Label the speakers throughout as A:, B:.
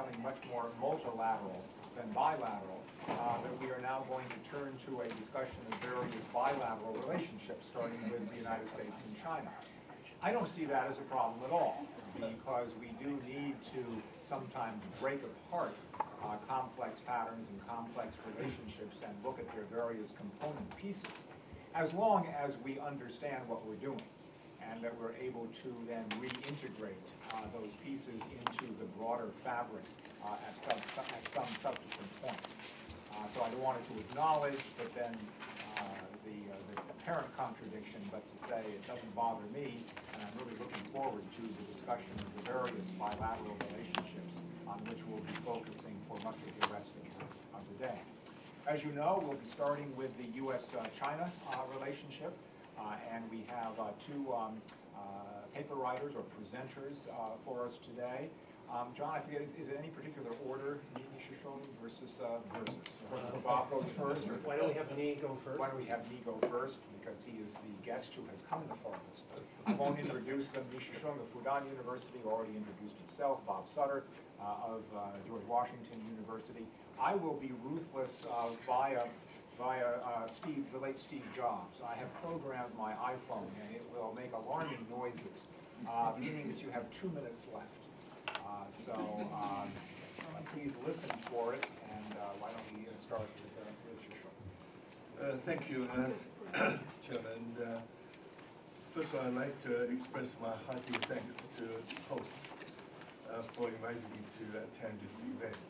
A: becoming much more multilateral than bilateral, that we are now going to turn to a discussion of various bilateral relationships, starting with the United States and China. I don't see that as a problem at all, because we do need to sometimes break apart complex patterns and complex relationships and look at their various component pieces, as long as we understand what we're doing and that we're able to then reintegrate those pieces into the broader fabric at some subsequent point. So I wanted to acknowledge, but then the apparent contradiction, but to say it doesn't bother me, and I'm really looking forward to the discussion of the various bilateral relationships on which we'll be focusing for much of the rest of the day. As you know, we'll be starting with the U.S.-China relationship, and we have two paper writers or presenters for us today. John, I forget, is it any particular order, Nisha Showing versus Bob goes first? Or
B: why don't we have me go first?
A: Why don't we have me go first, because he is the guest who has come the farthest. I won't introduce them. Nisha Showing of Fudan University already introduced himself. Bob Sutter of George Washington University. I will be ruthless via the late Steve Jobs. I have programmed my iPhone, and it will make alarming noises, meaning that you have 2 minutes left. So please listen for it, and why don't we start with Shishong.
C: Thank you, Chairman. First of all, I'd like to express my hearty thanks to hosts for inviting me to attend this event.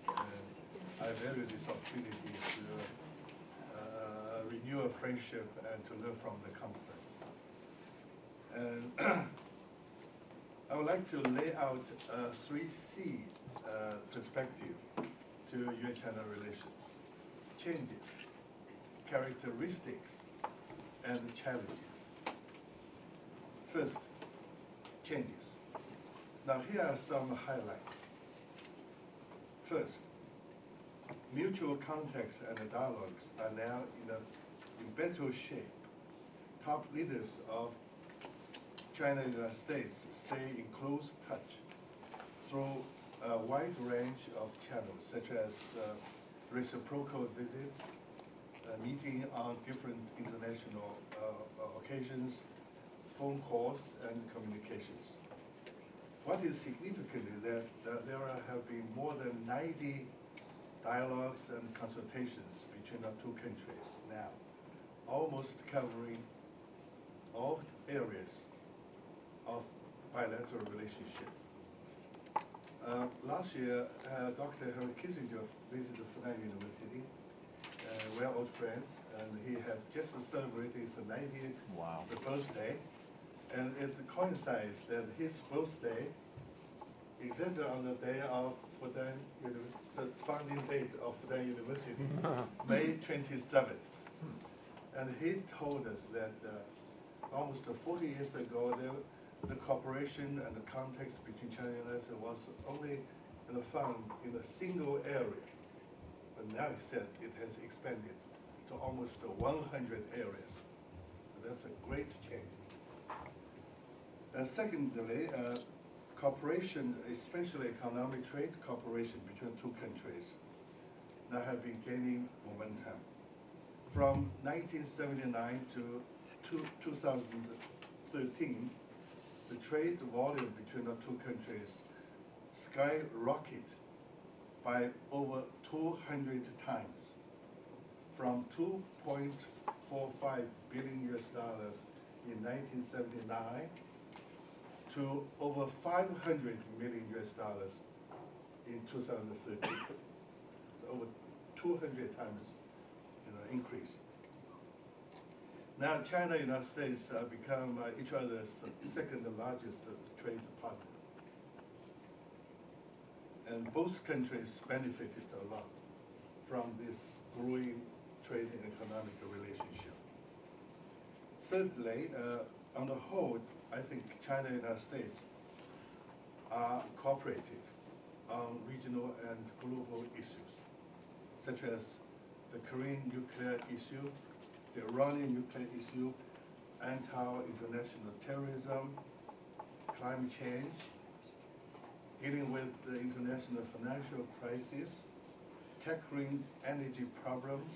C: I value this opportunity to renew a friendship and to learn from the conference. And I would like to lay out a 3C perspective to U.S.-China relations: changes, characteristics, and challenges. First, changes. Now here are some highlights. First, mutual contacts and dialogues are now in better shape. Top leaders of China and the United States stay in close touch through a wide range of channels, such as reciprocal visits, meeting on different international occasions, phone calls, and communications. What is significant is that there have been more than 90 dialogues and consultations between the two countries now, almost covering all areas of bilateral relationship. Last year, Dr. Henry Kissinger visited Fudan University. We're old friends, and he had just celebrated his 90th birthday. And it coincides that his birthday, exactly on the day of Fudan University, the founding date of Fudan University, May 27th. And he told us that almost 40 years ago, the cooperation and the context between China and US was only found in a single area. But now he said it has expanded to almost 100 areas. That's a great change. And secondly, cooperation, especially economic trade cooperation between two countries, now have been gaining momentum. From 1979 to 2013, the trade volume between the two countries skyrocketed by over 200 times, from $2.45 billion in 1979 to over $500 million in 2013. So over 200 times increase. Now China and the United States become each other's second largest trade partner. And both countries benefited a lot from this growing trade and economic relationship. Thirdly, on the whole, I think China and the United States are cooperative on regional and global issues, such as the Korean nuclear issue, the Iranian nuclear issue, anti-international terrorism, climate change, dealing with the international financial crisis, tackling energy problems,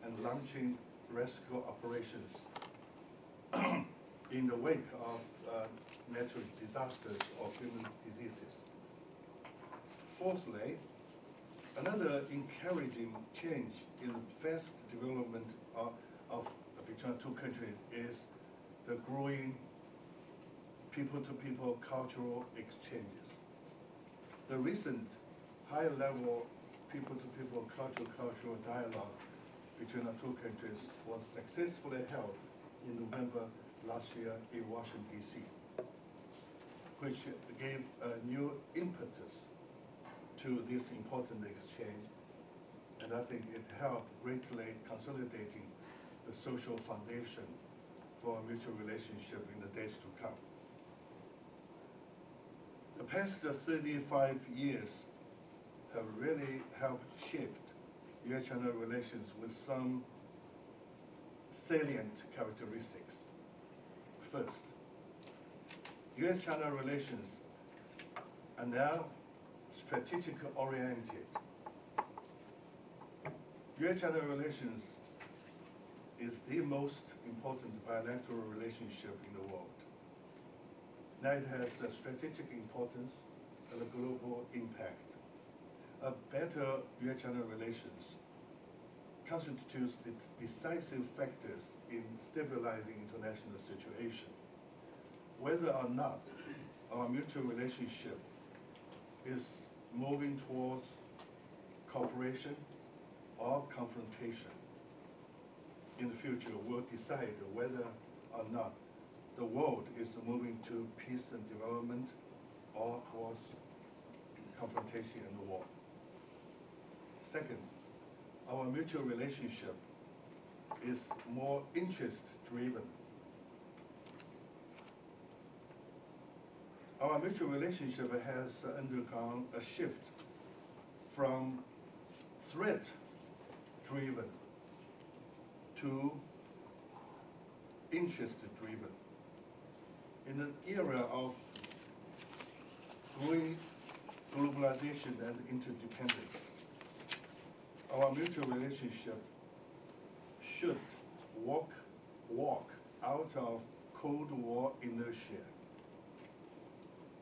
C: and launching rescue operations in the wake of natural disasters or human diseases. Fourthly, another encouraging change in the fast development of between two countries is the growing people-to-people cultural exchanges. The recent high-level people-to-people cultural dialogue between the two countries was successfully held in November last year in Washington, D.C., which gave a new impetus to this important exchange, and I think it helped greatly consolidating the social foundation for a mutual relationship in the days to come. The past 35 years have really helped shape US-China relations with some salient characteristics. First, US-China relations are now strategically oriented. US-China relations is the most important bilateral relationship in the world. Now it has a strategic importance and a global impact. A better US-China relations constitutes the decisive factors in stabilizing international situation. Whether or not our mutual relationship is moving towards cooperation or confrontation in the future will decide whether or not the world is moving to peace and development or towards confrontation and war. Second, our mutual relationship is more interest-driven. Our mutual relationship has undergone a shift from threat-driven to interest-driven. In an era of growing globalization and interdependence, our mutual relationship should walk out of Cold War inertia,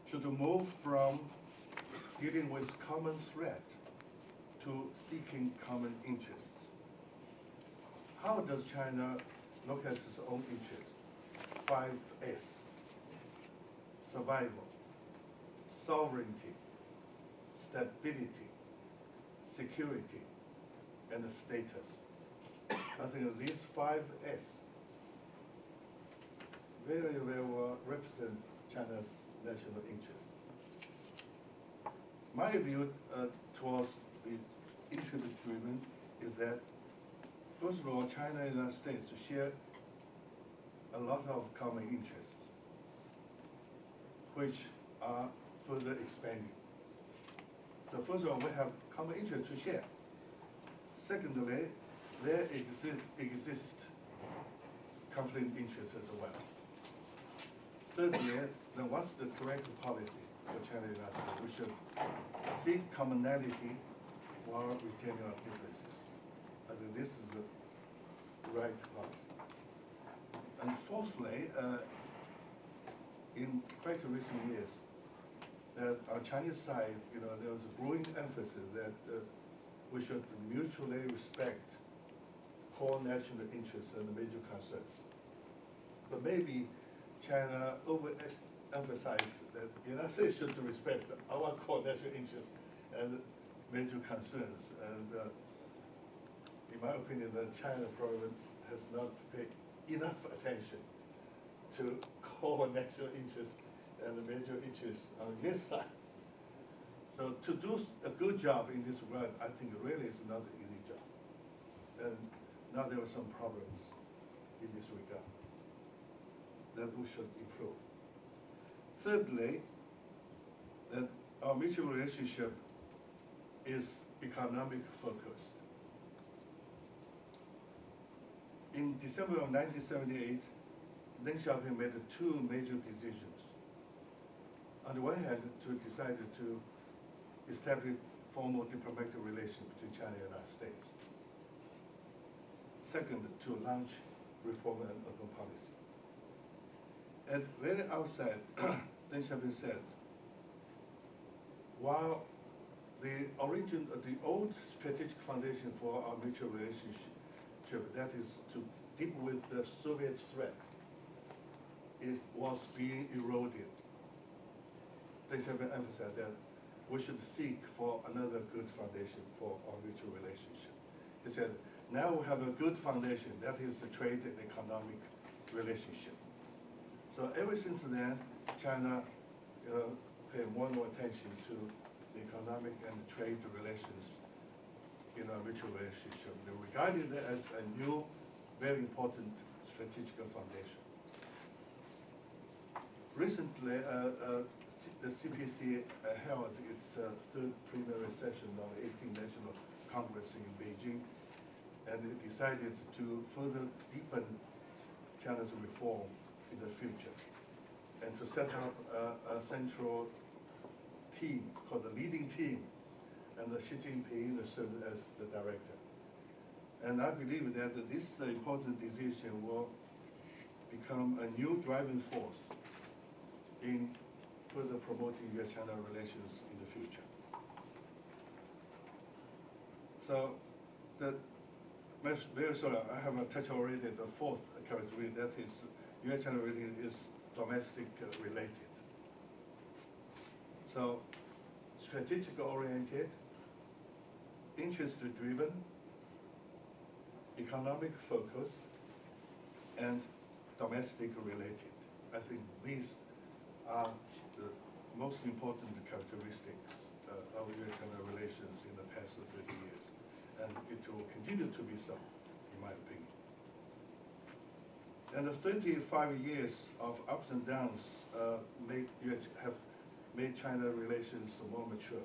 C: should move from dealing with common threat to seeking common interests. How does China look at its own interests? 5S: survival, sovereignty, stability, security, and status. I think these 5S very well represent China's national interests. My view towards the interest-driven is that, first of all, China and the United States share a lot of common interests, which are further expanding. So first of all, we have common interests to share. Secondly, there exist conflict interests as well. Thirdly, then what's the correct policy for China and the United States? We should seek commonality while retaining our differences. I think this is the right policy. And fourthly, in quite recent years, that our Chinese side, there was a growing emphasis that we should mutually respect core national interests and major concerns. But maybe China overemphasized that the United States should respect our core national interests and major concerns. And in my opinion, that China probably has not paid enough attention to core national interests and the major interests on this side. So to do a good job in this regard, I think really is not an easy job. And now there are some problems in this regard that we should improve. Thirdly, that our mutual relationship is economic focused. In December of 1978, Deng Xiaoping made two major decisions. on the one hand, to decide to establish formal diplomatic relations between China and the United States. Second, to launch reform and open policy. At the very outset, things have been said. While the old strategic foundation for our mutual relationship, that is to deal with the Soviet threat, was being eroded. They have emphasized that we should seek for another good foundation for our mutual relationship. He said, now we have a good foundation, that is the trade and economic relationship. So ever since then, China paid more and more attention to the economic and trade relations in our mutual relationship. They regarded it as a new, very important strategic foundation. Recently, the CPC held its third plenary session of the 18th National Congress in Beijing, and it decided to further deepen China's reform in the future, and to set up a central team called the leading team, and Xi Jinping served as the director. And I believe that this important decision will become a new driving force in further promoting U.S.-China relations in the future. So, very sorry, I have touched already the fourth characteristic, that is U.S.-China relations is domestic related. So, strategic oriented, interest driven, economic focus, and domestic related. I think these are the most important characteristics of U.S.-China relations in the past 30 years. And it will continue to be so, in my opinion. And the 35 years of ups and downs have made China relations more mature.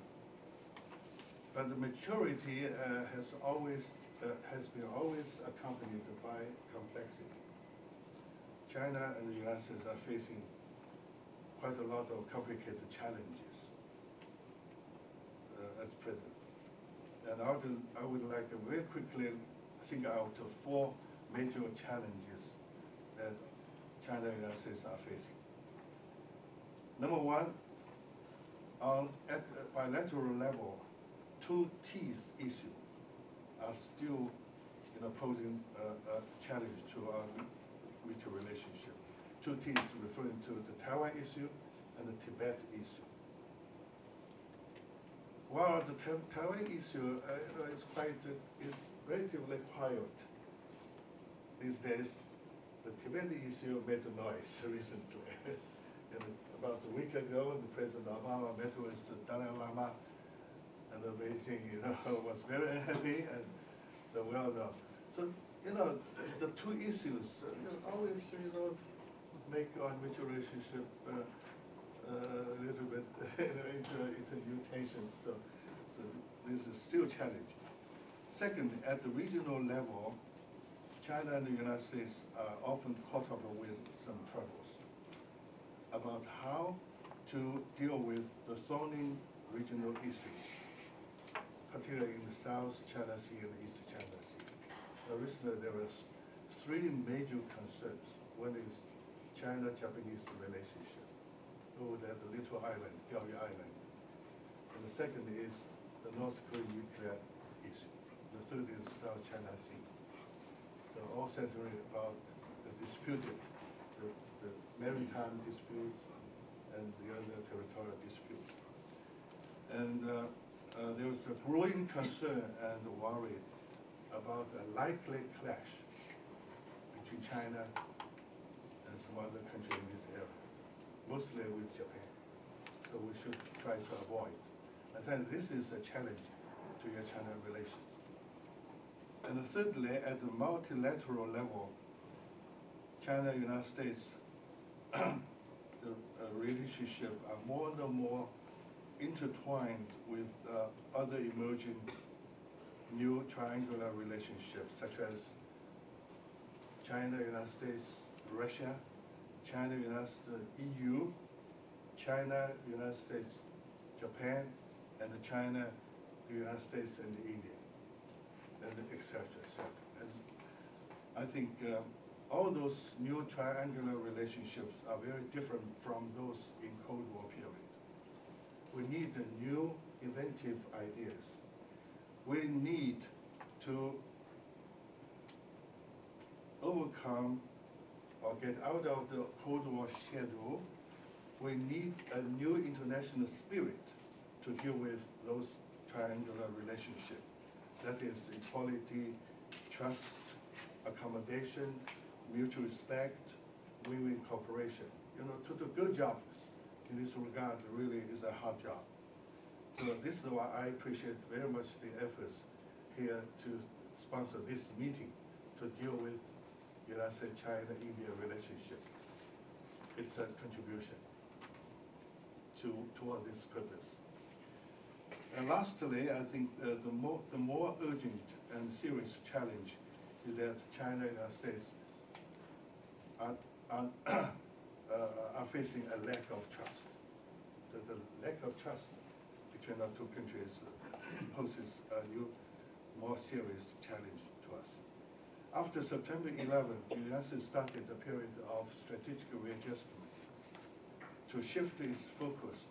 C: But the maturity has been always accompanied by complexity. China and the United States are facing quite a lot of complicated challenges at present. And I would like to very quickly single out 4 major challenges that China and the United States are facing. Number one, at the bilateral level, 2 T's issue are still posing a challenge to our mutual relationship. 2 T's referring to the Taiwan issue and the Tibet issue. While the Taiwan issue is relatively quiet these days, the Tibet issue made a noise recently. And about a week ago, the President Obama met with the Dalai Lama, and Beijing was very unhappy, and so we all know. So, the 2 issues always, make our mutual relationship a little bit into mutations. So this is still challenging. Second, at the regional level, China and the United States are often caught up with some troubles about how to deal with the thorny regional issues, particularly in the South China Sea and the East China Sea. Recently, there was 3 major concerns. One is China-Japanese relationship over there, the little island, Diaoyu Island. And the second is the North Korean nuclear issue. The third is South China Sea. So all centering about the disputed, the maritime disputes and the other territorial disputes. And there was a growing concern and worry about a likely clash between China and some other country in this area, mostly with Japan. So we should try to avoid. I think this is a challenge to U.S.-China relations. And thirdly, at the multilateral level, China and the United States, the relationship are more and more intertwined with other emerging new triangular relationships, such as China, United States, Russia, China, United States, EU, China, United States, Japan, and China, the United States, and India, and et cetera, et cetera. And I think all those new triangular relationships are very different from those in Cold War period. We need new inventive ideas. We need to overcome or get out of the Cold War schedule. We need a new international spirit to deal with those triangular relationships. That is equality, trust, accommodation, mutual respect, win-win cooperation. You know, to do a good job in this regard really is a hard job. So this is why I appreciate very much the efforts here to sponsor this meeting to deal with United States-China-India relationship. It's a contribution toward this purpose. And lastly, I think the more urgent and serious challenge is that China and the United States are facing a lack of trust. The lack of trust between our two countries poses a new, more serious challenge to us. After September 11th, the United States started a period of strategic readjustment to shift its focus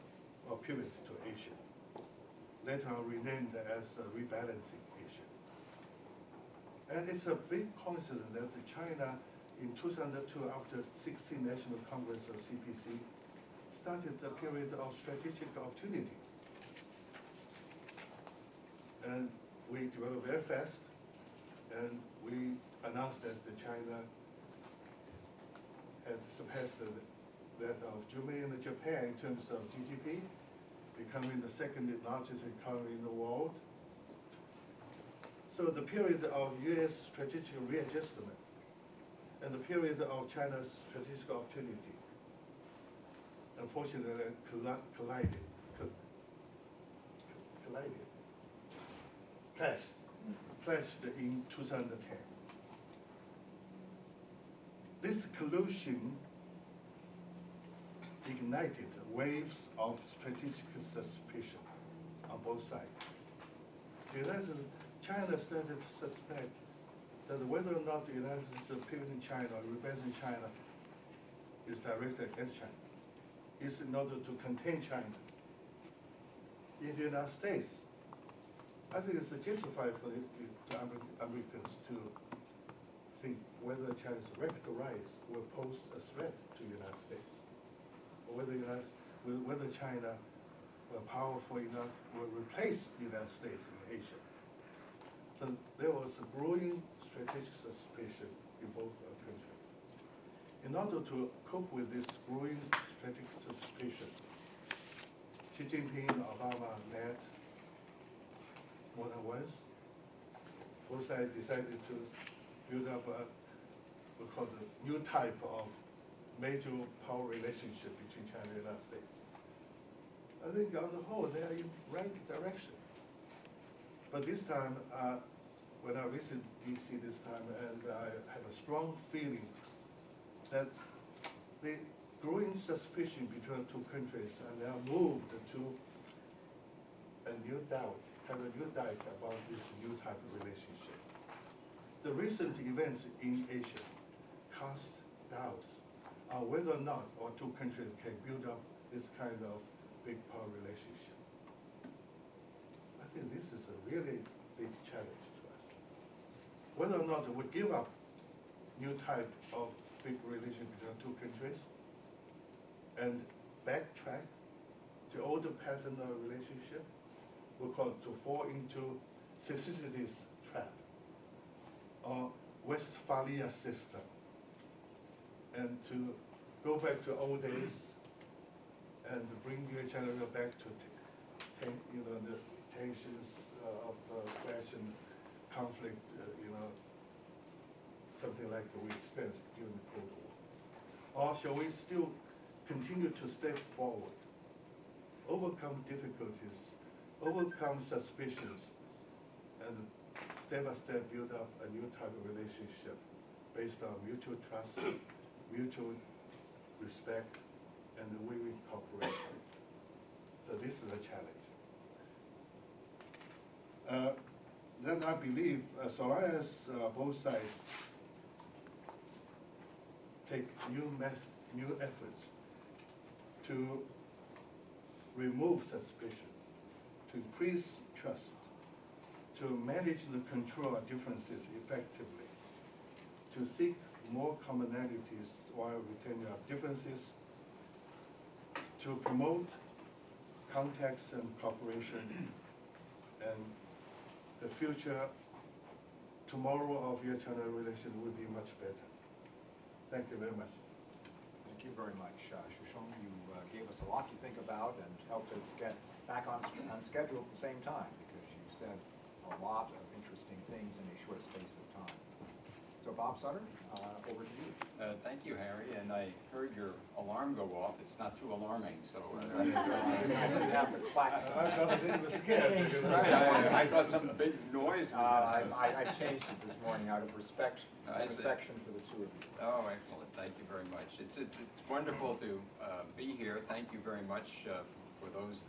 C: or pivot to Asia, later on renamed as rebalancing Asia. And it's a big coincidence that China in 2002, after 16th National Congress of CPC, started a period of strategic opportunity. And we developed very fast, and we announced that China had surpassed that of Germany and Japan in terms of GDP, becoming the second largest economy in the world. So the period of U.S. strategic readjustment and the period of China's strategic opportunity, unfortunately, clashed in 2010. This collusion ignited waves of strategic suspicion on both sides. China started to suspect that whether or not the United States is pivoting China or rebalancing China is directed against China, is in order to contain China. In the United States, I think it's justified for the Americans to think whether China's rapid rise will pose a threat to the United States, or whether China, powerful enough, will replace the United States in Asia. So there was a growing strategic suspicion in both countries. In order to cope with this growing strategic suspicion, Xi Jinping and Obama met more than once. Both sides decided to build up what's called a new type of major power relationship between China and the United States. I think on the whole, they are in the right direction. But this time, when I visited DC this time, and I have a strong feeling that the growing suspicion between the two countries are now moved to a new doubt, have a new doubt about this new type of relationship. The recent events in Asia cast doubts on whether or not our two countries can build up this kind of big power relationship. I think this is a really big challenge to us. Whether or not we give up new type of big relationship between two countries and backtrack to older pattern of relationship, we call it to fall into Thucydides trap or Westphalia system, and to go back to old days and bring each other back to the tensions of clash and conflict, something like we experienced during the Cold War? Or shall we still continue to step forward, overcome difficulties, overcome suspicions, and step by step build up a new type of relationship based on mutual trust, mutual respect, and the win-win cooperation. So this is a challenge. Then I believe so long as both sides take new efforts to remove suspicion, to increase trust, to manage the control of differences effectively, to seek more commonalities while retaining our differences, to promote contacts and cooperation, and the future, tomorrow of your China relation will be much better. Thank you very much.
A: Thank you very much. Shushong, you gave us a lot to think about and helped us get back on schedule at the same time, because you said a lot of interesting things in a short space of time. So Bob Sutter, over to you.
B: Thank you, Harry, and I heard your alarm go off. It's not too alarming, so
A: I didn't have the klaxon.
C: I got a little scared.
B: I thought some big noise was going on.
A: I changed it this morning out of respect and affection for the two of you.
B: Oh, excellent. Thank you very much. It's wonderful to be here. Thank you very much for those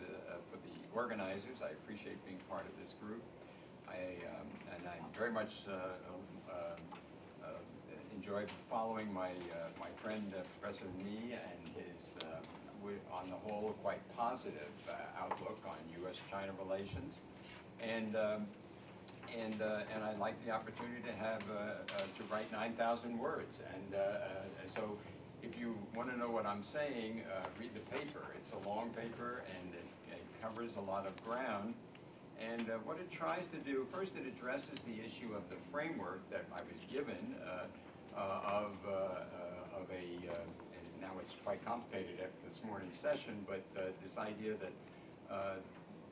B: for the organizers. I appreciate being part of this group. And I very much enjoyed following my friend Professor Ni and his, on the whole, quite positive outlook on U.S.-China relations, and I like the opportunity to have to write 9,000 words, and so if you want to know what I'm saying, read the paper. It's a long paper and it covers a lot of ground. And what it tries to do, first it addresses the issue of the framework that I was given and now it's quite complicated after this morning's session, but this idea that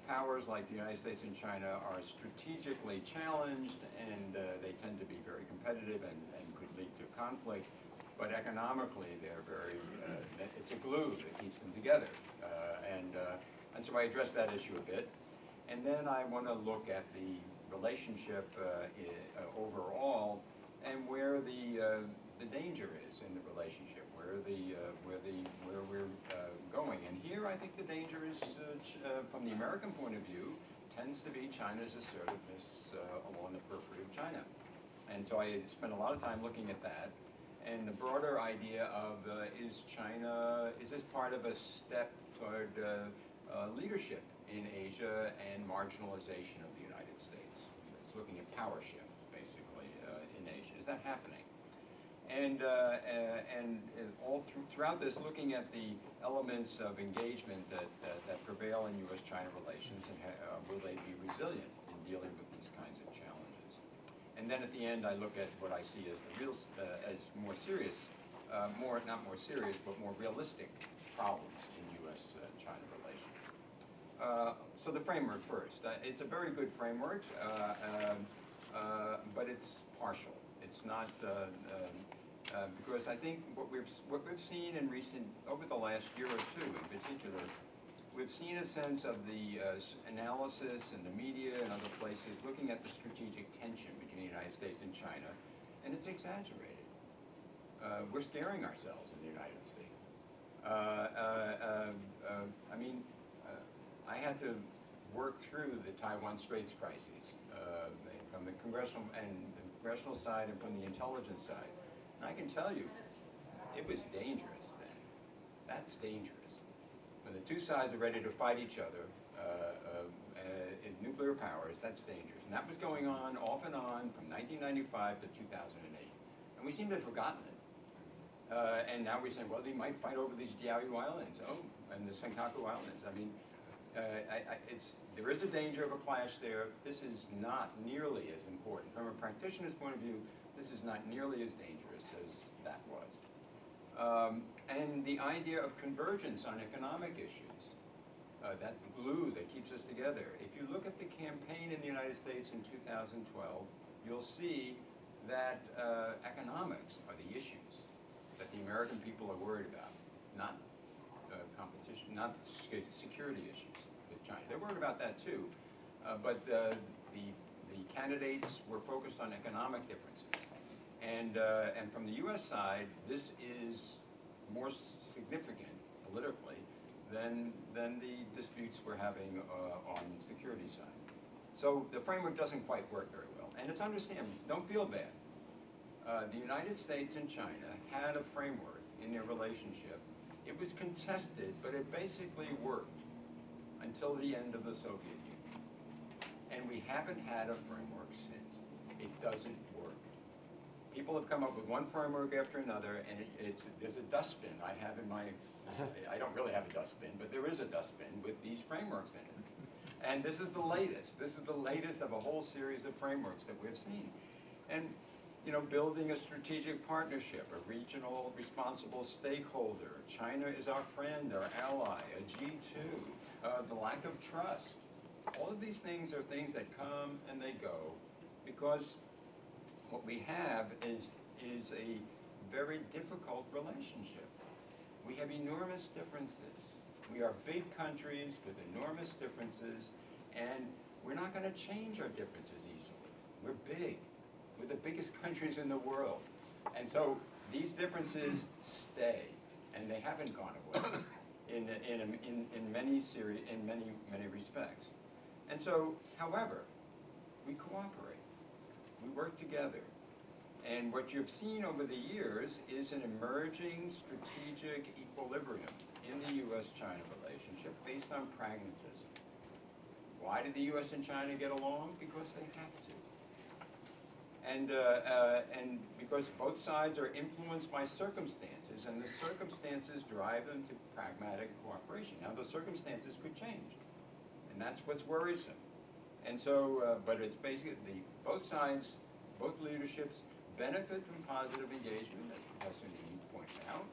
B: powers like the United States and China are strategically challenged, and they tend to be very competitive and could lead to conflict, but economically they're very, it's a glue that keeps them together. And so I address that issue a bit. And then I want to look at the relationship overall, and where the danger is in the relationship, where we're going. And here I think the danger is, from the American point of view, tends to be China's assertiveness along the periphery of China. And so I spent a lot of time looking at that, and the broader idea of is this part of a step toward leadership in Asia and marginalization of the United States? It's looking at power shift, basically, in Asia. Is that happening? And all throughout this, looking at the elements of engagement that prevail in U.S.-China relations, and will they be resilient in dealing with these kinds of challenges? And then at the end, I look at what I see as the real, as more serious, not more serious, but more realistic problems in U.S.-China relations. So the framework first. It's a very good framework, but it's partial. It's not because I think what we've seen in over the last year or two in particular, we've seen a sense of the analysis in the media and other places looking at the strategic tension between the United States and China, and it's exaggerated. We're scaring ourselves in the United States. I mean, I had to work through the Taiwan Straits crises from the congressional side and from the intelligence side. And I can tell you, it was dangerous then. That's dangerous. When the two sides are ready to fight each other in nuclear powers, that's dangerous. And that was going on off and on from 1995 to 2008. And we seem to have forgotten it. And now we're saying, well, they might fight over these Diaoyu Islands, and the Senkaku Islands. I mean, there is a danger of a clash there. This is not nearly as important. From a practitioner's point of view, this is not nearly as dangerous as that was. And the idea of convergence on economic issues, that glue that keeps us together. If you look at the campaign in the United States in 2012, you'll see that economics are the issues that the American people are worried about, not competition, not security issues with China. They're worried about that too, but the candidates were focused on economic differences. And from the U.S. side, this is more significant politically than the disputes we're having on security side. So the framework doesn't quite work very well, and it's understandable. Don't feel bad. The United States and China had a framework in their relationship. It was contested, but it basically worked until the end of the Soviet Union. And we haven't had a framework since. It doesn't work. People have come up with one framework after another, and there's a dustbin I have in my, I don't really have a dustbin, but there is a dustbin with these frameworks in it. And this is the latest. This is the latest of a whole series of frameworks that we've seen. And you know, building a strategic partnership, a regional responsible stakeholder. China is our friend, our ally, a G2, the lack of trust. All of these things are things that come and they go because what we have is a very difficult relationship. We have enormous differences. We are big countries with enormous differences, and we're not going to change our differences easily. We're big. We're the biggest countries in the world. And so these differences stay, and they haven't gone away in many respects. And so, however, we cooperate. We work together. And what you've seen over the years is an emerging strategic equilibrium in the U.S.-China relationship based on pragmatism. Why did the U.S. and China get along? Because they have to. And because both sides are influenced by circumstances, and the circumstances drive them to pragmatic cooperation. Now, the circumstances could change, and that's what's worrisome. And so, but it's basically both sides, both leaderships benefit from positive engagement, as Professor Nee pointed out.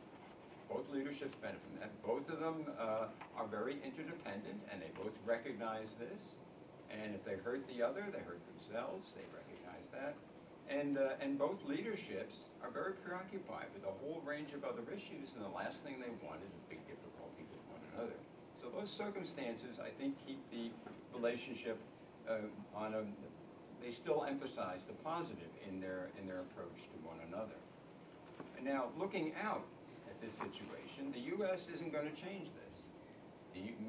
B: Both leaderships benefit from that. Both of them are very interdependent, and they both recognize this. And if they hurt the other, they hurt themselves. They recognize that. And both leaderships are very preoccupied with a whole range of other issues, and the last thing they want is a big difficulty with one another. So those circumstances, I think, keep the relationship they still emphasize the positive in their approach to one another. And now, looking out at this situation, the U.S. isn't going to change this.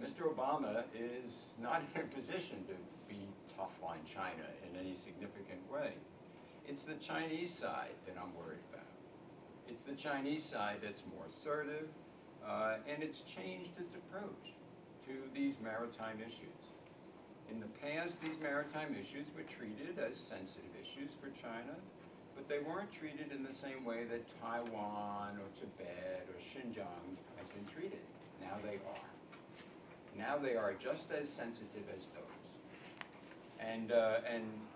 B: Mr. Obama is not in a position to be tough on China in any significant way. It's the Chinese side that I'm worried about. It's the Chinese side that's more assertive, and it's changed its approach to these maritime issues. In the past, these maritime issues were treated as sensitive issues for China, but they weren't treated in the same way that Taiwan or Tibet or Xinjiang has been treated. Now they are. Now they are just as sensitive as those. And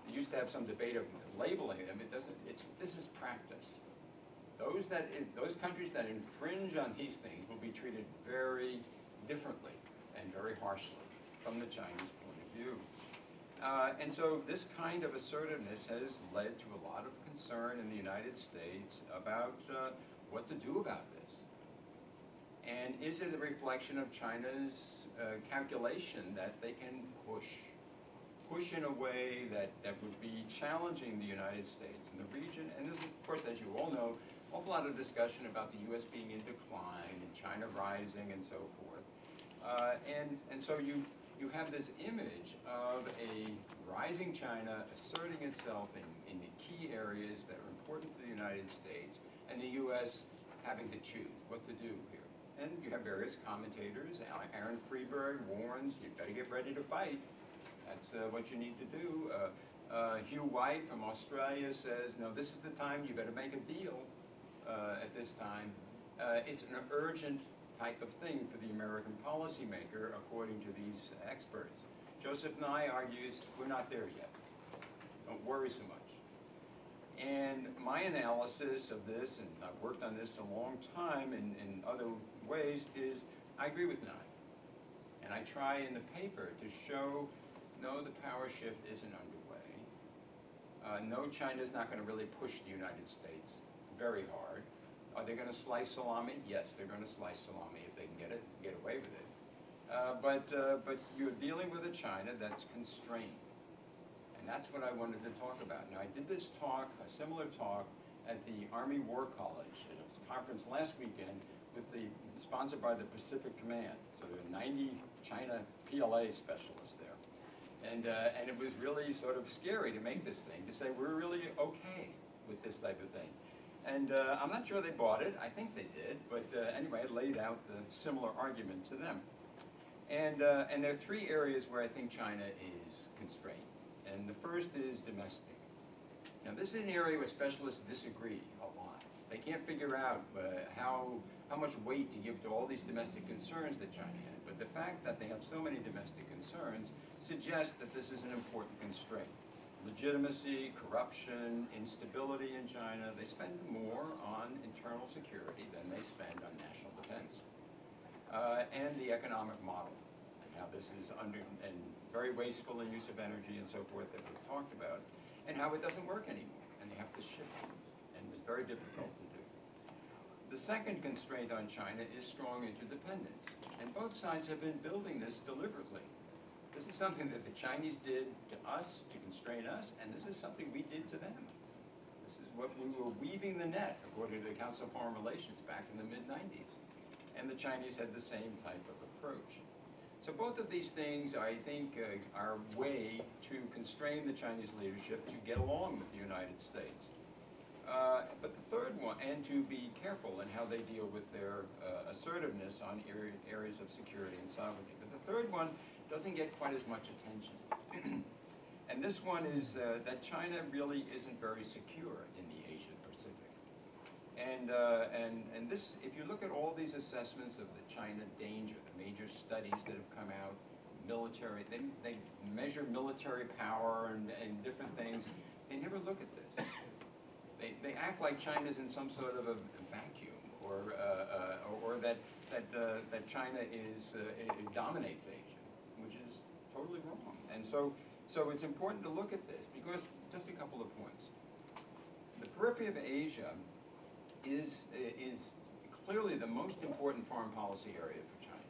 B: you used to have some debate of labeling them. It doesn't. This is practice. Those countries that infringe on these things will be treated very differently and very harshly from the Chinese point of view. And so this kind of assertiveness has led to a lot of concern in the United States about what to do about this. And is it a reflection of China's calculation that they can push in a way that would be challenging the United States and the region? And there's, of course, as you all know, an awful lot of discussion about the U.S. being in decline and China rising and so forth. And so you have this image of a rising China asserting itself in the key areas that are important to the United States, and the U.S. having to choose what to do here. And you have various commentators. Aaron Freeberg warns, you better get ready to fight. That's what you need to do. Hugh White from Australia says, no, this is the time, you better make a deal at this time. It's an urgent type of thing for the American policymaker, according to these experts. Joseph Nye argues, we're not there yet. Don't worry so much. And my analysis of this, and I've worked on this a long time in other ways, is I agree with Nye. And I try in the paper to show, no, the power shift isn't underway. No, China's not going to really push the United States very hard. Are they going to slice salami? Yes, they're going to slice salami if they can get away with it. But you're dealing with a China that's constrained. And that's what I wanted to talk about. Now, I did this talk, a similar talk, at the Army War College. It was a conference last weekend sponsored by the Pacific Command. So there were 90 China PLA specialists there. And it was really sort of scary to make this thing, to say we're really okay with this type of thing. And I'm not sure they bought it. I think they did. But anyway, I laid out the similar argument to them. And there are three areas where I think China is constrained. And the first is domestic. Now, this is an area where specialists disagree a lot. They can't figure out how much weight to give to all these domestic concerns that China had. But the fact that they have so many domestic concerns suggests that this is an important constraint. Legitimacy, corruption, instability in China, they spend more on internal security than they spend on national defense. And the economic model, and how this is and very wasteful in use of energy and so forth that we've talked about, and how it doesn't work anymore, and they have to shift it, and it's very difficult to do. The second constraint on China is strong interdependence, and both sides have been building this deliberately. This is something that the Chinese did to us to constrain us, and this is something we did to them. This is what we were weaving the net, according to the Council of Foreign Relations back in the mid-90s. And the Chinese had the same type of approach. So both of these things, I think, are a way to constrain the Chinese leadership to get along with the United States. But the third one, and to be careful in how they deal with their assertiveness on areas of security and sovereignty. But the third one doesn't get quite as much attention. And this one is that China really isn't very secure in the Asia-Pacific. And this, if you look at all these assessments of the China danger, the major studies that have come out, military, they measure military power and different things. They never look at this. They act like China's in some sort of a vacuum, or that China it dominates Asia, which is totally wrong. And so it's important to look at this because just a couple of points. The periphery of Asia is clearly the most important foreign policy area for China.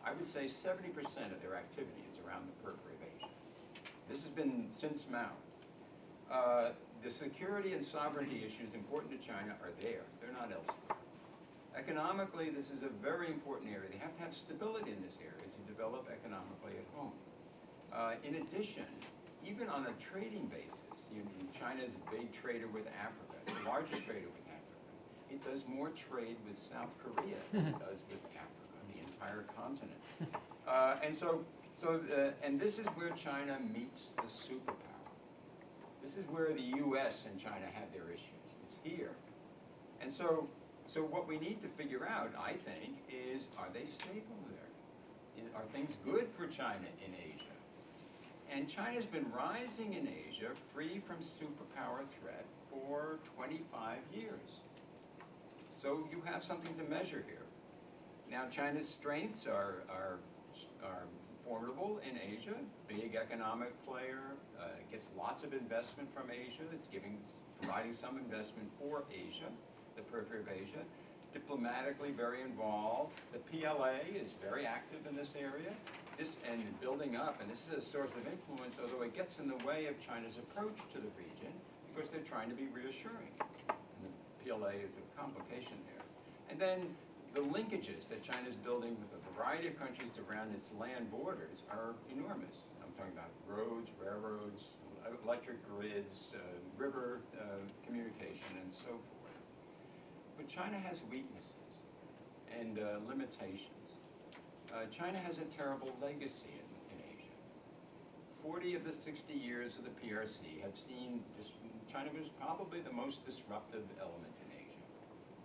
B: I would say 70% of their activity is around the periphery of Asia. This has been since Mao. The security and sovereignty issues important to China are there. They're not elsewhere. Economically, this is a very important area. They have to have stability in this area to develop economically at home. In addition, even on a trading basis, China is a big trader with Africa, the largest trader with Africa. It does more trade with South Korea than it does with Africa, the entire continent. And this is where China meets the superpower. This is where the U.S. and China had their issues. It's here. And so what we need to figure out, I think, is are they stable there? Are things good for China in Asia? And China's been rising in Asia free from superpower threat for 25 years. So you have something to measure here. Now China's strengths are formidable in Asia, big economic player, gets lots of investment from Asia. It's providing some investment for Asia, the periphery of Asia. Diplomatically very involved. The PLA is very active in this area. And building up, and this is a source of influence, although it gets in the way of China's approach to the region because they're trying to be reassuring. And the PLA is a complication there. And then the linkages that China's building with a variety of countries around its land borders are enormous. I'm talking about roads, railroads, electric grids, river communication, and so forth. But China has weaknesses and limitations. China has a terrible legacy in Asia. 40 of the 60 years of the PRC have seen China was probably the most disruptive element in Asia.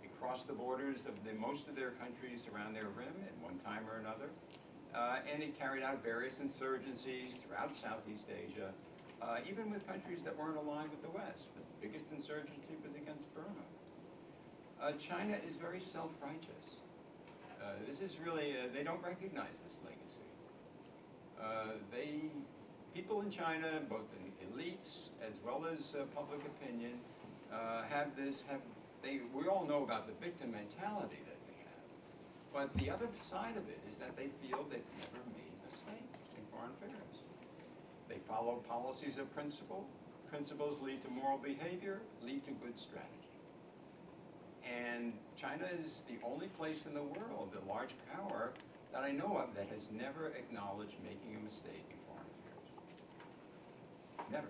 B: It crossed the borders of most of their countries around their rim at one time or another, and it carried out various insurgencies throughout Southeast Asia, even with countries that weren't aligned with the West. The biggest insurgency was against Burma. China is very self-righteous. This is really, they don't recognize this legacy. People in China, both the elites as well as public opinion, we all know about the victim mentality that they have. But the other side of it is that they feel they've never made mistakes in foreign affairs. They follow policies of principle. Principles lead to moral behavior, lead to good strategy. And China is the only place in the world, a large power, that I know of that has never acknowledged making a mistake in foreign affairs. Never.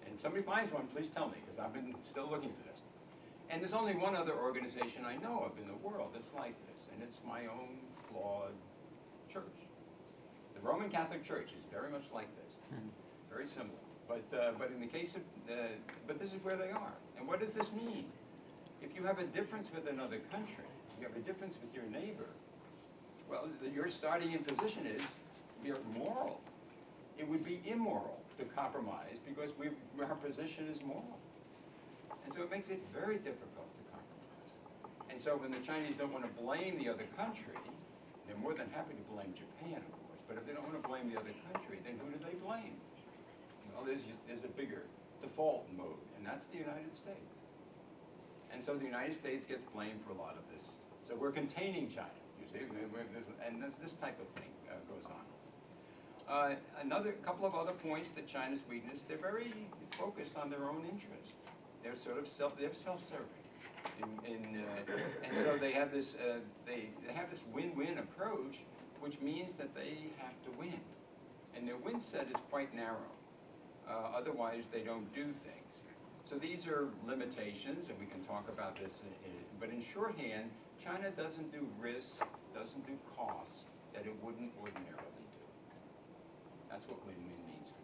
B: And if somebody finds one, please tell me, because I've been still looking for this. And there's only one other organization I know of in the world that's like this, and it's my own flawed church. The Roman Catholic Church is very much like this, very similar. But in the case of, but this is where they are. And what does this mean? If you have a difference with another country, you have a difference with your neighbor, well, your starting in position is you're moral. It would be immoral to compromise because our position is moral. And so it makes it very difficult to compromise. And so when the Chinese don't want to blame the other country, they're more than happy to blame Japan, of course, but if they don't want to blame the other country, then who do they blame? Well, there's a bigger default mode, and that's the United States. And so the United States gets blamed for a lot of this. So we're containing China, you see, and this type of thing goes on. Another couple of other points that China's weakness, they're very focused on their own interest. They're sort of self-serving. And so they have this win-win approach, which means that they have to win. And their win set is quite narrow. Otherwise, they don't do things. So these are limitations, and we can talk about this, but in shorthand, China doesn't do risk, doesn't do cost that it wouldn't ordinarily do. That's what win-win means for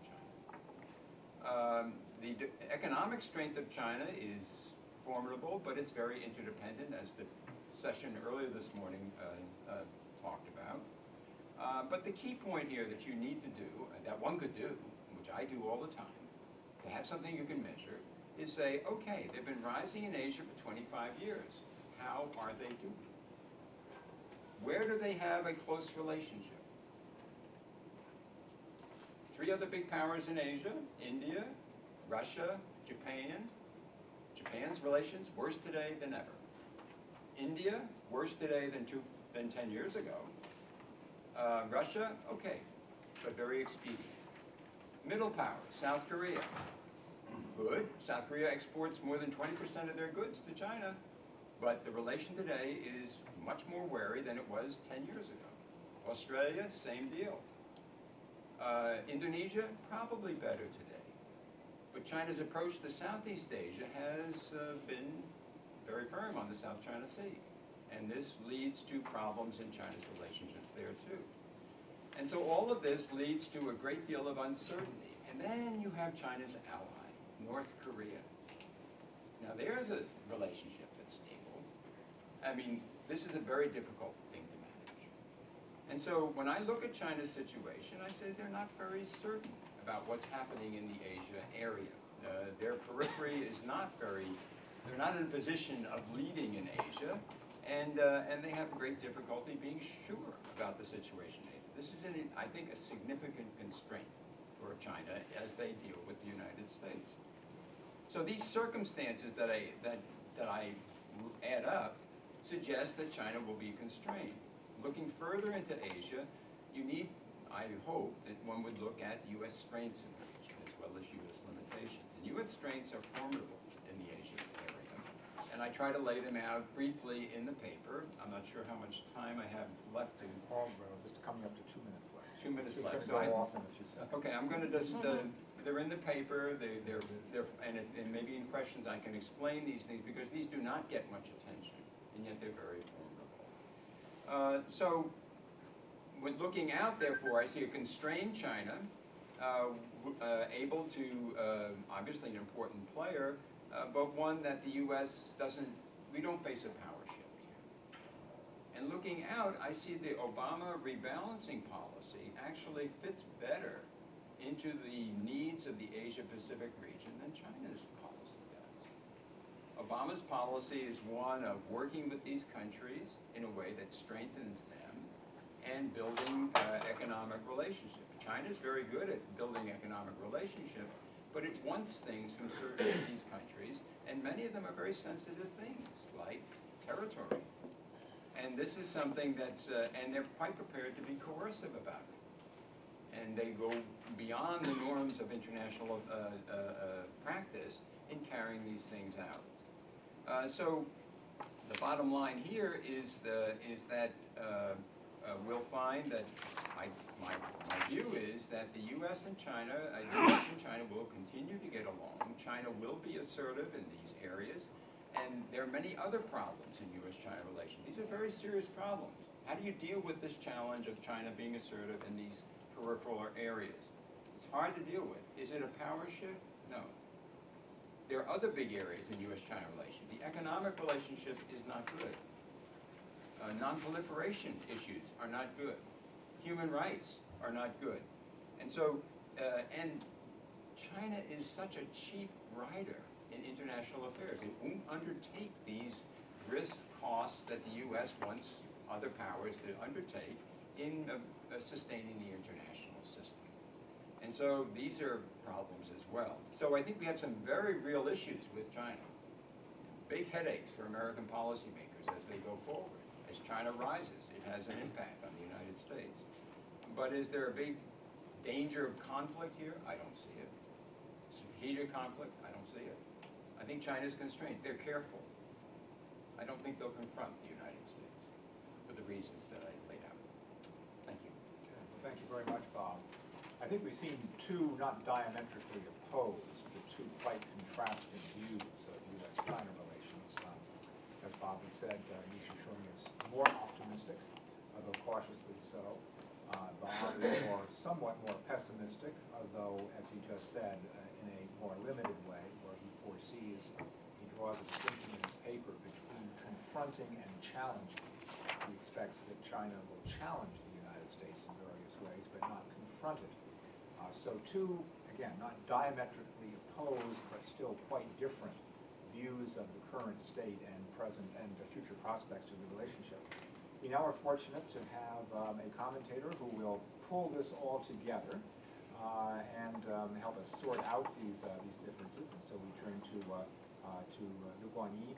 B: China. The economic strength of China is formidable, but it's very interdependent, as the session earlier this morning talked about. But the key point here that you need to do, that one could do, which I do all the time, to have something you can measure, is say, okay, they've been rising in Asia for 25 years. How are they doing? Where do they have a close relationship? 3 other big powers in Asia, India, Russia, Japan. Japan's relations worse today than ever. India, worse today than 10 years ago. Russia, okay, but very expedient. Middle powers, South Korea. Good. South Korea exports more than 20% of their goods to China, but the relation today is much more wary than it was 10 years ago. Australia, same deal. Indonesia, probably better today. But China's approach to Southeast Asia has been very firm on the South China Sea. And this leads to problems in China's relationships there too. And so all of this leads to a great deal of uncertainty. And then you have China's ally, North Korea. Now there's a relationship that's stable. I mean, this is a very difficult thing to manage. And so when I look at China's situation, I say they're not very certain about what's happening in the Asia area. Their periphery is not very, they're not in a position of leading in Asia, and they have great difficulty being sure about the situation in Asia. This is, I think, a significant constraint for China as they deal with the United States. So these circumstances that I add up suggest that China will be constrained. Looking further into Asia, you need, I hope, that one would look at U.S. strengths in the region as well as U.S. limitations. And U.S. strengths are formidable in the Asian area. And I try to lay them out briefly in the paper. I'm not sure how much time I have left to...
A: Just coming up to 2 minutes left.
B: 2 minutes
A: It's
B: left.
A: going to go off in a few seconds.
B: Okay, I'm going to just, they're in the paper, and maybe in questions I can explain these things because these do not get much attention, and yet they're very formidable. So, when looking out, therefore, I see a constrained China, able to, obviously an important player, but one that the U.S. we don't face a power shift here. And looking out, I see the Obama rebalancing policy actually fits better into the needs of the Asia-Pacific region than China's policy does. Obama's policy is one of working with these countries in a way that strengthens them and building economic relationships. China's very good at building economic relationships, but it wants things from certain of these countries, and many of them are very sensitive things, like territory. And this is something that's, and they're quite prepared to be coercive about it. And they go beyond the norms of international practice in carrying these things out. So the bottom line here is that we'll find that my view is that the U.S. and China, will continue to get along. China will be assertive in these areas, and there are many other problems in U.S.-China relations. These are very serious problems. How do you deal with this challenge of China being assertive in these peripheral areas? It's hard to deal with. Is it a power shift? No. There are other big areas in U.S.-China relations. The economic relationship is not good. Non-proliferation issues are not good. Human rights are not good. And so, and China is such a cheap rider in international affairs. It won't undertake these risk costs that the U.S. wants other powers to undertake in sustaining the international system. And so these are problems as well. So I think we have some very real issues with China. Big headaches for American policymakers as they go forward. As China rises, it has an impact on the United States. But is there a big danger of conflict here? I don't see it. Strategic conflict? I don't see it. I think China's constrained. They're careful. I don't think they'll confront the United States for the reasons that I laid out. Thank you.
A: Well, thank you very much, Bob. I think we've seen two, not diametrically opposed, but two quite contrasting views of U.S.-China relations. As Bob has said, Nisha Shung is more optimistic, although cautiously so. Bob is somewhat more pessimistic, although, as he just said, in a more limited way, where he foresees, he draws a distinction in his paper between confronting and challenging. He expects that China will challenge the United States in various ways, but not confront it. So two, again, not diametrically opposed, but still quite different views of the current state and present and the future prospects of the relationship. We now are fortunate to have a commentator who will pull this all together and help us sort out these differences. And so we turn to Liu Guanyi,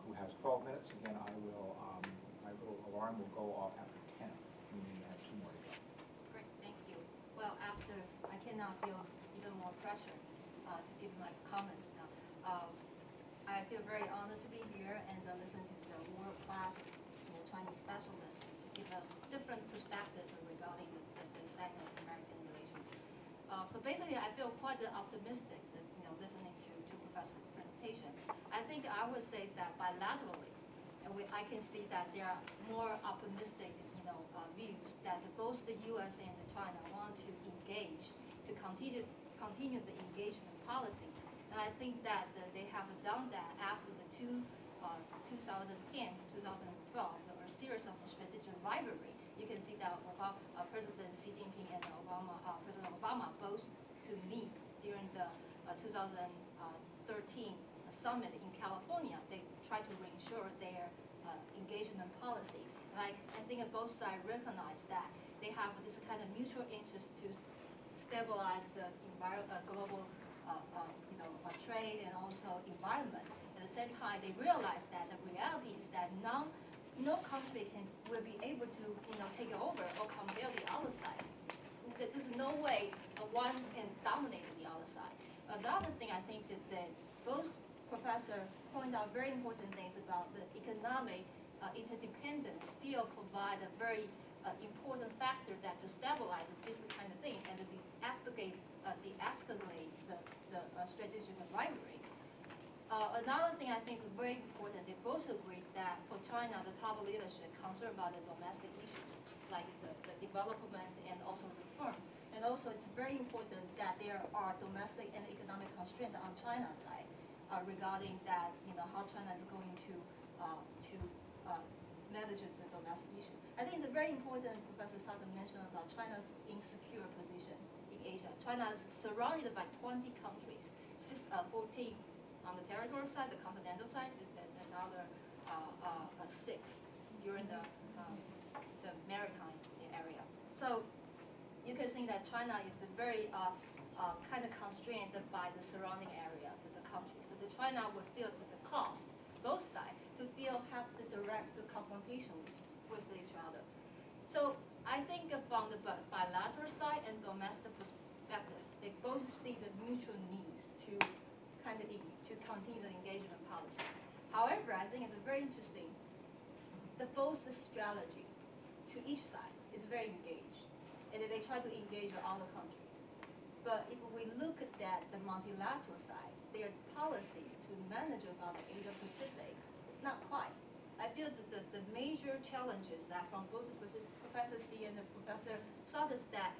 A: who has 12 minutes. Again, my little alarm will go off after 10. We may have 2 more to go.
D: Great, thank you. Well, after I cannot feel even more pressure to give my comments now. I feel very honored to be here and listen to the world-class Chinese specialists to give us different perspectives regarding the Sino-American relations. So basically, I feel quite optimistic that, listening to Professor's presentation. I think I would say that bilaterally, I can see that there are more optimistic, views that both the U.S. and China want to engage to continue the engagement policies. And I think that they have done that after the 2010, 2012, a series of strategic rivalry. You can see that President Xi Jinping and President Obama both to meet during the 2013 summit in California. They try to reinsure their engagement policy. And I think both sides recognize that they have this kind of mutual interest to stabilize the global trade and also environment. At the same time, they realize that the reality is that no country will be able to take over or compare the other side. There's no way one can dominate the other side. Another thing I think that both professors point out very important things about the economic interdependence still provide a very important factor that to stabilize this kind of thing and to de-escalate the strategic rivalry. Another thing I think is very important, they both agree that for China, the top leadership concerned about the domestic issues, like the development and also reform. And also it's very important that there are domestic and economic constraints on China's side regarding that, how China is going to manage the domestic issue. I think the very important, Professor Sutton mentioned about China's insecure position in Asia. China is surrounded by 20 countries, 14 on the territorial side, the continental side, and another 6 during the maritime area. So you can see that China is very kind of constrained by the surrounding areas of the country. So China will feel the cost, both sides, to have the direct confrontation with each other. So I think from the bilateral side and domestic perspective, they both see the mutual needs to continue the engagement policy. However, I think it's very interesting. Both the strategy to each side is very engaged, and they try to engage all the countries. But if we look at that, the multilateral side, their policy to manage about the Asia Pacific, it's not quite. I feel that the major challenges that from both Professor Xi and Professor South is that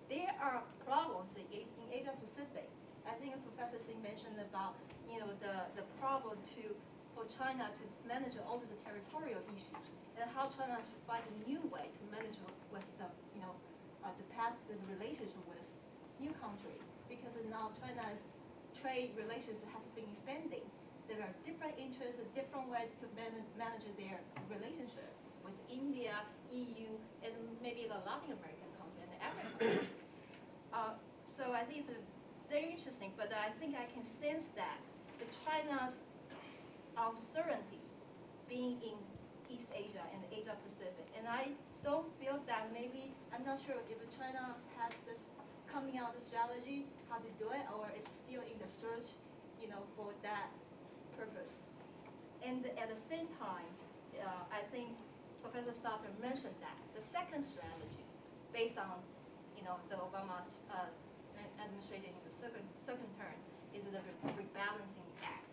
D: there are problems in Asia Pacific. I think Professor Xi mentioned about the problem for China to manage all these territorial issues and how China should find a new way to manage with the relationship with new country, because now China's trade relations has been expanding. There are different interests and different ways to manage their relationship with India, EU, and maybe the Latin American country and the African country. So I think it's very interesting, but I think I can sense that the China's uncertainty being in East Asia and Asia Pacific, and I don't feel that maybe, I'm not sure if China has this coming out strategy, how to do it, or it's still in the search, for that purpose. And at the same time, I think Professor Sutter mentioned that the second strategy, based on, the Obama administration in the second term, is the rebalancing act.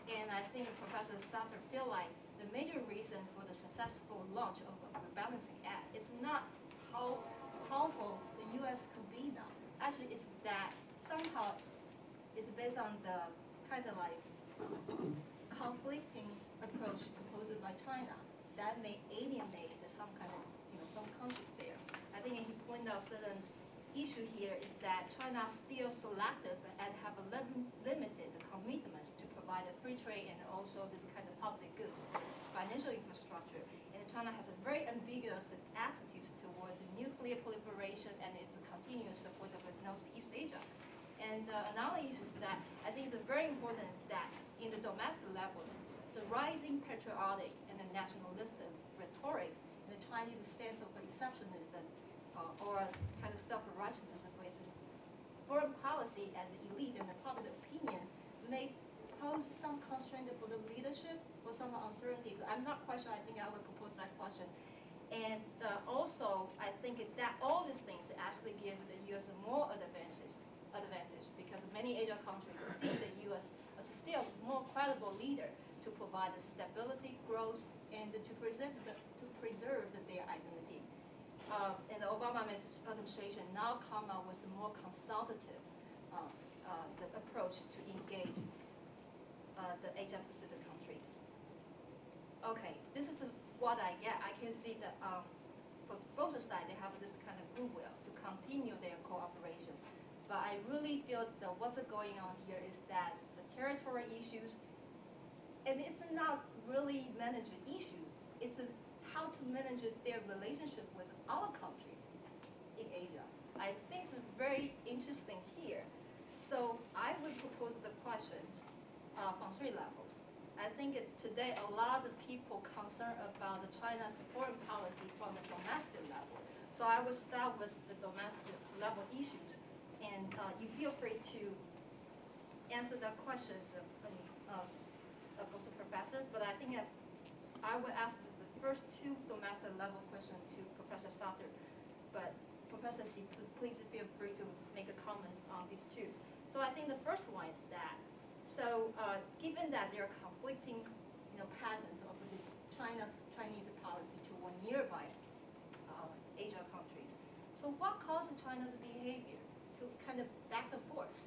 D: And I think Professor Sutter feel like the major reason for the successful launch of the rebalancing act is not how powerful the U.S. could be now. Actually, it's that somehow it's based on the kind of like conflicting approach proposed by China that may alienate some kind of, some countries there. I think he pointed out certain issue here is that China is still selective and have a limited commitments to provide a free trade and also this kind of public goods, financial infrastructure. And China has a very ambiguous attitude toward the nuclear proliferation and its continuous support of Northeast Asia. And another issue is that I think it's very important is that in the domestic level, the rising patriotic and the nationalistic rhetoric, the Chinese stance of exceptionalism or kind of self-righteousness of its foreign policy and the elite and the public opinion may pose some constraint for the leadership or some uncertainties. I'm not quite sure. I think I would propose that question. And also, I think that all these things actually give the U.S. more advantage because many Asian countries see the U.S. as still more credible leader to provide the stability, growth, and to preserve their identity. And the Obama administration now come out with a more consultative approach to engage the Asia Pacific countries. Okay, this is what I get. I can see that for both sides, they have this kind of goodwill to continue their cooperation. But I really feel that what's going on here is that the territory issues, and it's not really manage an issue, it's how to manage their relationship with other countries in Asia. I think it's very interesting here. So I would propose the questions from three levels. I think today a lot of people concerned about the China's foreign policy from the domestic level. So I will start with the domestic level issues. And you feel free to answer the questions of both professors, but I think I would ask the first two domestic level questions to Professor Sutter, but Professor Xi, please feel free to make a comment on these two. So I think the first one is that, given that there are conflicting patterns of the Chinese policy toward nearby Asia countries, so what causes China's behavior to kind of back and forth?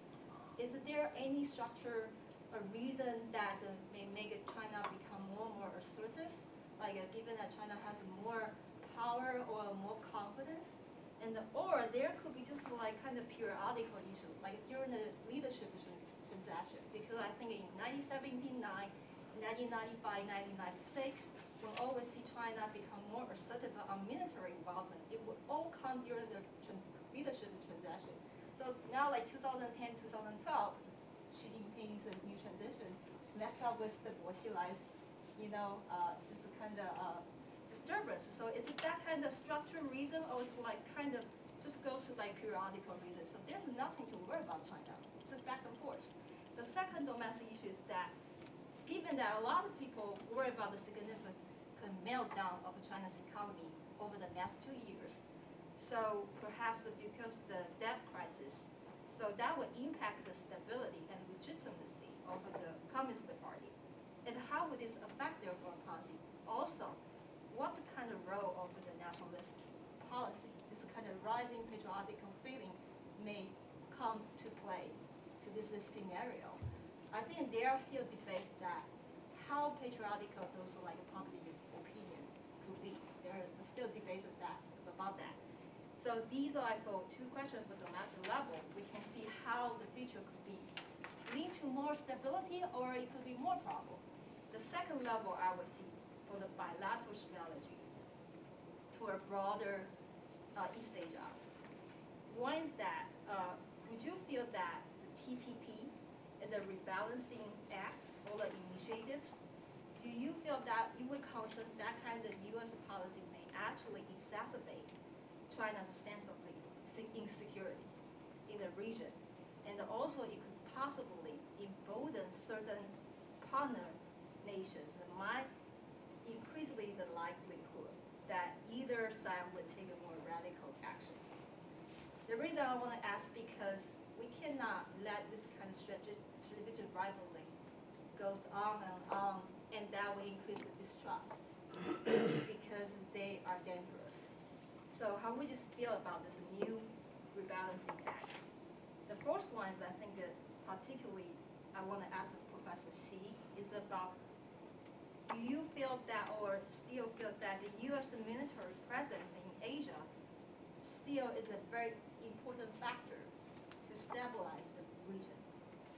D: Is there any structure or reason that may make China become more and more assertive? Like given that China has more power or more confidence? Or there could be just like kind of periodical issue, like during the leadership transaction. Because I think in 1979, 1995, 1996, we'll always see China become more assertive on military involvement. It would all come during the leadership transaction. So now, like 2010, 2012, Xi Jinping's new transition messed up with the Bo Xilai's, this kind of disturbance. So is it that kind of structural reason, or is it like kind of just goes to like periodical reason? So there's nothing to worry about China. It's a back and forth. The second domestic issue is that, given given that a lot of people worry about the significant meltdown of China's economy over the next 2 years, so perhaps because the debt crisis, so that would impact the stability and legitimacy of the Communist Party. And how would this affect their foreign policy? Also, what kind of role of the nationalist policy, this kind of rising patriotical feeling may come to play to this scenario? I think there are still debates that how patriotical those like public opinion could be. There are still debates about that. So these are for two questions for domestic level. We can see how the future could be lead to more stability or it could be more problem. The second level I would see for the bilateral strategy to a broader East Asia. One is that would you feel that the TPP and the rebalancing acts or the initiatives, do you feel that you would caution that kind of U.S. policy may actually exacerbate China's sense of insecurity in the region, and also it could possibly embolden certain partner nations that might increasingly the likelihood that either side would take a more radical action. The reason I want to ask because we cannot let this kind of strategic rivalry goes on, and that will increase the distrust because they are dangerous. So how would you feel about this new rebalancing act? The first one is I think that particularly I want to ask Professor Xi is about, do you feel that or still feel that the U.S. military presence in Asia still is a very important factor to stabilize the region?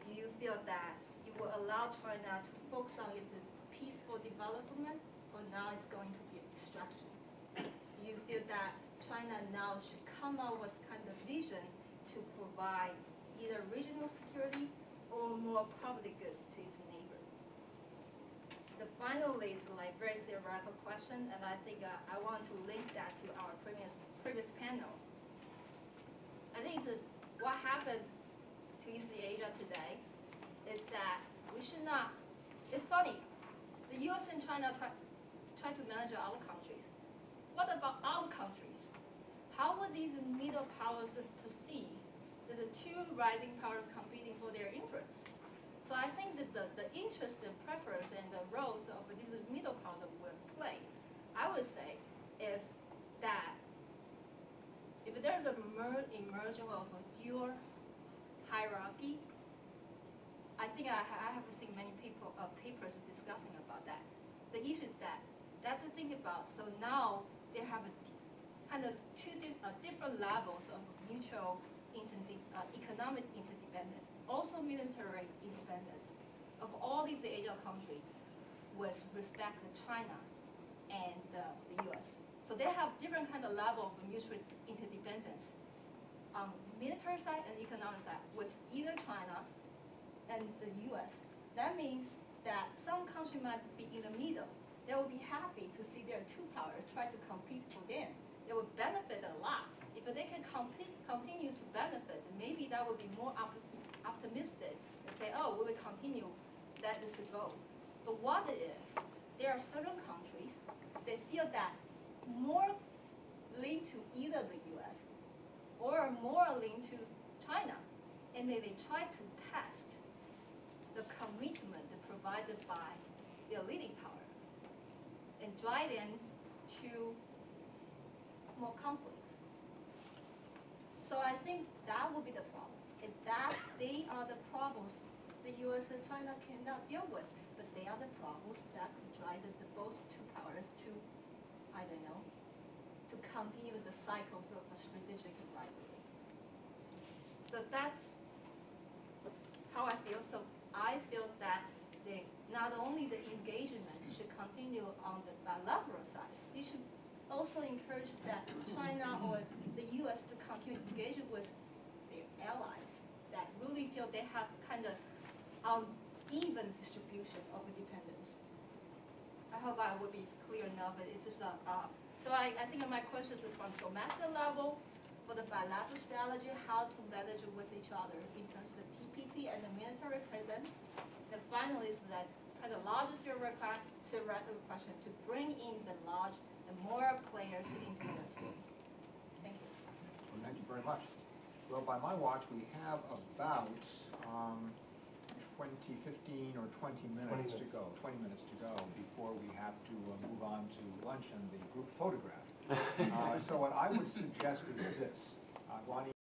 D: Do you feel that it will allow China to focus on its peaceful development, or now it's going to be destruction? Do you feel that China now should come out with kind of vision to provide either regional security or more public goods to its neighbor? The final is like very theoretical question, and I think I want to link that to our previous panel. I think what happened to East Asia today is that we should not. It's funny, the U.S. and China try to manage other countries. What about other countries? How would these middle powers perceive that the two rising powers competing for their interests? So I think that the interest and preference and the roles of these middle powers will play. I would say if there's a emerging of a dual hierarchy, I think I have seen many papers discussing about that. The issue is that's to think about. So now they have a kind of two different levels of mutual economic interdependence, also military independence of all these Asian countries with respect to China and the U.S. So they have different kind of level of mutual interdependence on military side and economic side with either China and the U.S. That means that some country might be in the middle. They will be happy to see their two powers try to compete for them. They will benefit a lot. If they can continue to benefit, maybe that would be more optimistic and say, oh, we will continue, let this go. But what if there are certain countries, they feel that more linked to either the U.S. or more linked to China, and then they try to test the commitment provided by their leading power and drive them to more conflicts. So I think that will be the problem. And that they are the problems the U.S. and China cannot deal with, but they are the problems that could drive the both two powers to, I don't know, to continue the cycles of a strategic rivalry. So that's how I feel. So I feel that not only the engagement should continue on the bilateral side, it should also encourage that China or the U.S. to continue engaging with their allies that really feel they have kind of uneven distribution of dependence. I hope I will be clear enough, but it's just so I think my question is from domestic level, for the bilateral strategy, how to manage with each other in terms of the TPP and the military presence. And finally is that kind of larger theoretical question to bring in the more players into the scene. Thank you.
A: Well, thank you very much. Well, by my watch, we have about 15 or 20 minutes to go. 20 minutes to go before we have to move on to lunch and the group photograph. So what I would suggest is this. Ronnie,